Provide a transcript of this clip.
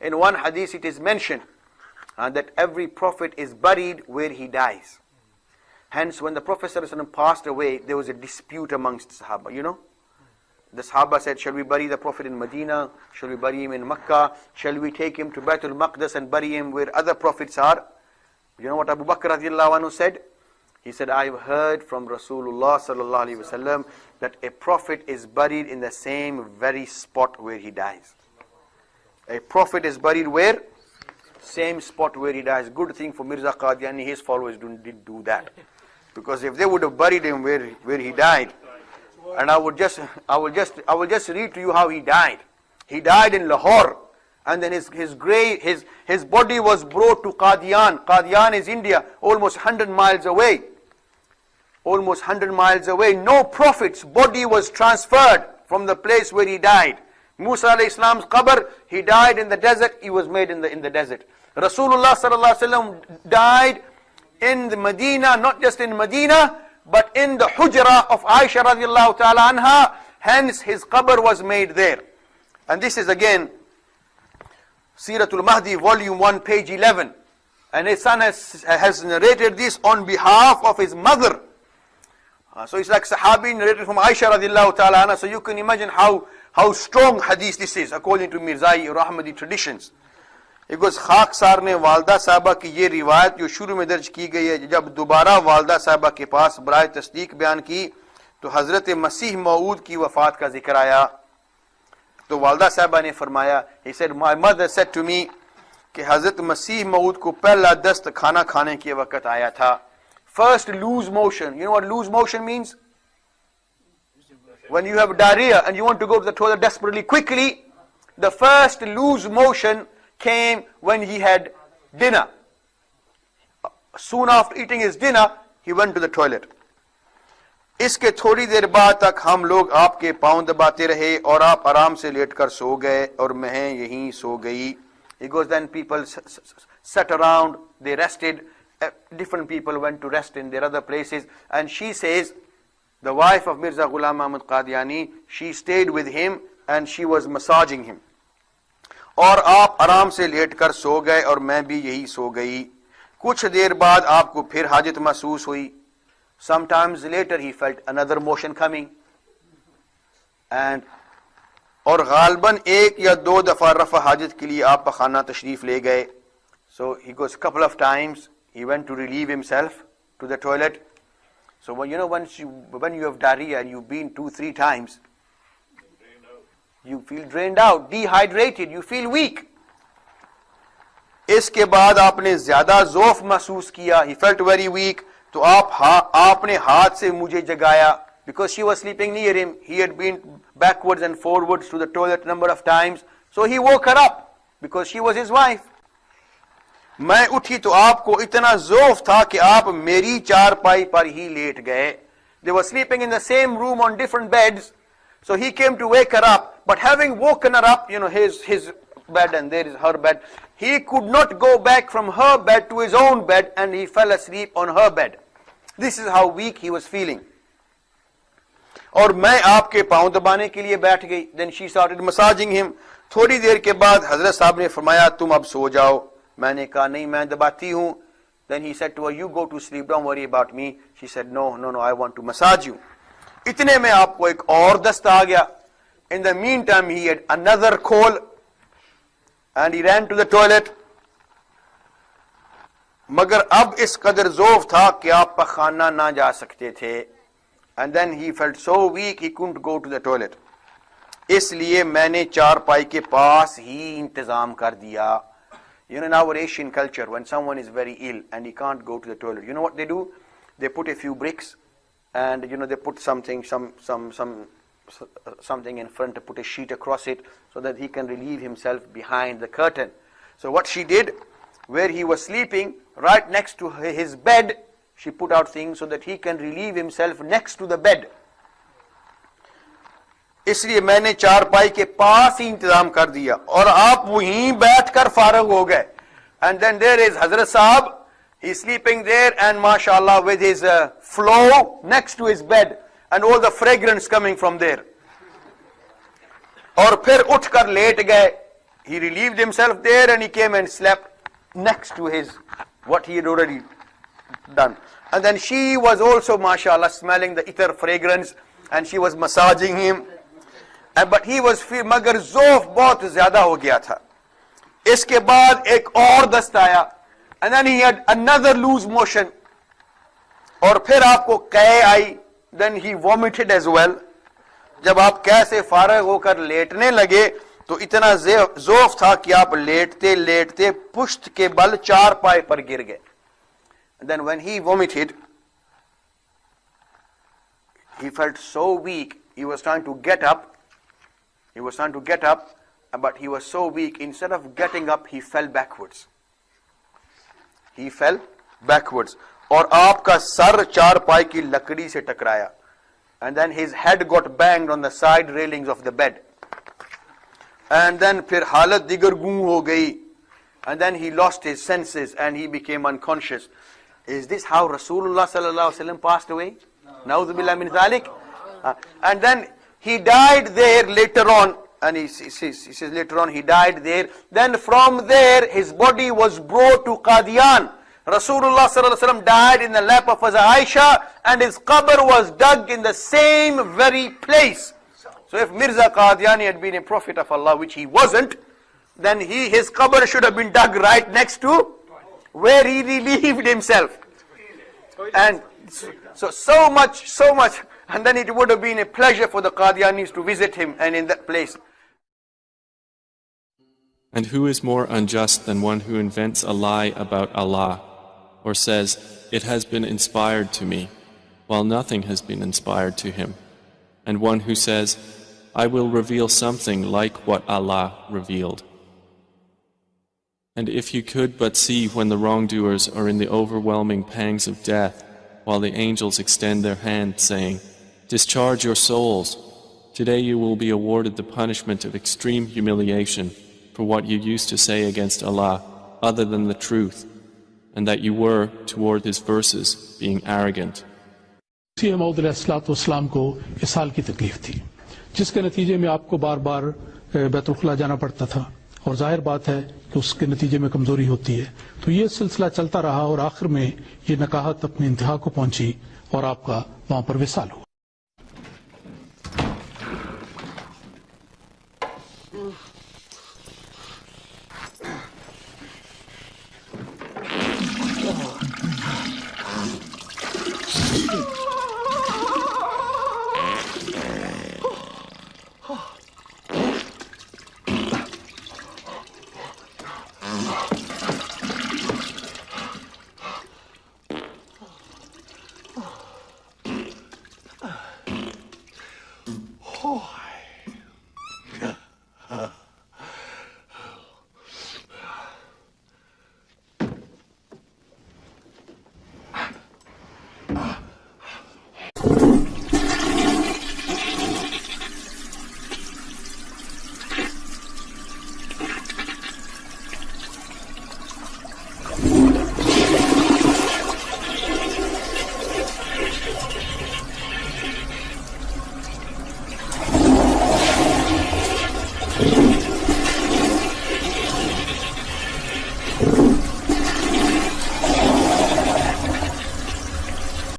In one hadith it is mentioned that every prophet is buried where he dies. Hence, when the Prophet ﷺ passed away, there was a dispute amongst Sahaba, you know. The Sahaba said, shall we bury the Prophet in Medina? Shall we bury him in Makkah? Shall we take him to Baitul Maqdis and bury him where other prophets are? You know what Abu Bakr radiallahu anhu said? He said, I've heard from Rasulullah sallallahu alaihi wasallam that a prophet is buried in the same very spot where he dies. A prophet is buried where? Same spot where he dies. Good thing for Mirza Qadiani, his followers didn't do that. Because if they would have buried him where he died, and I will just read to you how he died. He died in Lahore, and then his body was brought to Qadian. Qadian is India, almost 100 miles away. Almost 100 miles away. No prophet's body was transferred from the place where he died. Musa alayhi salam's qabr, he died in the desert, he was made in the desert. Rasulullah sallallahu alaihi wasallam died in the Medina, not just in Medina, but in the hujra of Aisha radiallahu ta'ala anha. Hence his qabr was made there. And this is again Siratul Mahdi, volume 1, page 11. And his son has narrated this on behalf of his mother. So it's like Sahabi narrated from Aisha radiallahu ta'ala anha. So you can imagine how strong hadith this is according to Mirzai or Ahmadi traditions. It goes, खाकसार ने वालदा साहबा की ये रिवायत जो शुरू में दर्ज की गई है, जब दोबारा वालदा साहबा के पास बराए तस्दीक बयान की तो हजरत मसीह मऊद की वफात का जिक्र आया. तो वालदा साहबा ने फरमाया, he said, my mother said to me कि हजरत मसीह मऊद को पहला दस्त खाना खाने के वक्त आया था. First loose motion. You know what loose motion means? When you have diarrhea and you want to go to the toilet desperately quickly, the first loose motion came when he had dinner. Soon after eating his dinner, he went to the toilet. इसके थोड़ी देर बाद तक हम लोग आपके पांव दबाते रहे और आप आराम से लेटकर सो गए और मैं यहीं सो गई. He goes, then people sat around, they rested. Different people went to rest in their other places. And she says, the wife of Mirza Ghulam Ahmad Qadiani, she stayed with him and she was massaging him. और आप आराम से लेटकर सो गए और मैं भी यही सो गई. कुछ देर बाद आपको फिर हाजत महसूस हुई. Sometimes later he felt another motion coming. And और गालबन एक या दो दफा रफा हाजत के लिए आप पखाना तशरीफ ले गए. So he goes, couple of times he went to relieve himself to the toilet. So when you have diarrhea and you've been 2-3 times, you feel drained out, dehydrated, you feel weak. इसके बाद आपने ज्यादा ज़ौफ़ महसूस किया. He felt very weak. तो आपने हाथ से मुझे जगाया. Because she was sleeping near him, he had been backwards and forwards to the toilet number of times. So he woke her up because she was his wife. मैं उठी तो आपको इतना ज़ौफ़ था कि आप मेरी चारपाई पर ही लेट गए. They were sleeping in the same room on different beds. So he came to wake her up. But having woken her up, his bed and there is her bed, he could not go back from her bed to his own bed and he fell asleep on her bed. This is how weak he was feeling. और मैं आपके पांव दबाने के लिए बैठ गई. Then she started massaging him. थोड़ी देर के बाद हजरत साहब ने फरमाया तुम अब सो जाओ. मैंने कहा नहीं मैं दबाती हूँ. Then he said to her, you go to sleep, don't worry about me. She said, no, I want to massage you. इतने में आपको एक और दस्त आ गया. In the meantime, he had another call and he ran to the toilet. मगर अब इस कदर ज़ौफ़ था कि आप पखाना ना जा सकते थे. And then he felt so weak he couldn't go to the toilet. इसलिए मैंने चारपाई के पास ही इंतज़ाम कर दिया. In our Asian culture, when someone is very ill and he can't go to the toilet, you know what they do? They put a few bricks and they put something in front to put a sheet across it so that he can relieve himself behind the curtain. So what she did, where he was sleeping, right next to his bed, she put out things so that he can relieve himself next to the bed. इसलिए मैंने चारपाई के पास ही इंतजाम कर दिया और आप वहीं बैठकर फारग हो गए. And then there is Hazrat Sahab, he's sleeping there and mashallah with his flow next to his bed and all the fragrance coming from there. और फिर उठकर लेट गए. he relieved himself there and he came and slept next to his, what he had already done. And then she was also, mashallah, smelling the ether fragrance and she was massaging him. But he was magar zof bahut zyada ho gaya tha. Iske baad ek aur dast aaya, and then he had another loose motion. और फिर आपको कै आई, then he vomited as well. जब आप कैसे फारग होकर लेटने लगे तो इतना जोफ था कि आप लेटते लेटते पुश्त के बल चार पाए पर गिर गए. Then when he vomited, he felt so weak. He was trying to get up. But he was so weak. Instead of getting up, he fell backwards. और आपका सर चार पाई की लकड़ी से टकराया. And then his head got banged on the side railings of the bed. And then फिर हालत दिगर गूं हो गई. And then he lost his senses and he became unconscious. Is this how Rasulullah sallallahu alaihi wasallam passed away? Na'udhu billah min dhalik. And then he died there later on. And he says later on he died there. Then from there his body was brought to Qadian. Rasulullah sallallahu alaihi wasallam died in the lap of Aisha, and his qabr was dug in the same very place. So if Mirza Qadiani had been a prophet of Allah, which he wasn't, then his qabr should have been dug right next to where he relieved himself. And so much, and then it would have been a pleasure for the Qadianis to visit him and in that place. And who is more unjust than one who invents a lie about Allah, or says, "It has been inspired to me," while nothing has been inspired to him, and one who says, "I will reveal something like what Allah revealed." And if you could but see when the wrongdoers are in the overwhelming pangs of death, while the angels extend their hand, saying, "Discharge your souls. Today you will be awarded the punishment of extreme humiliation for what you used to say against Allah other than the truth, and that you were, toward His verses, being arrogant." मौद अलैहिस्सलाम को इस साल की तकलीफ थी, जिसके नतीजे में आपको बार बार बैतुल खुला जाना पड़ता था, और जाहिर बात है कि उसके नतीजे में कमजोरी होती है. तो ये सिलसिला चलता रहा और आखिर में ये नकाहत अपनी इंतहा को पहुंची और आपका वहां पर विसाल हुआ.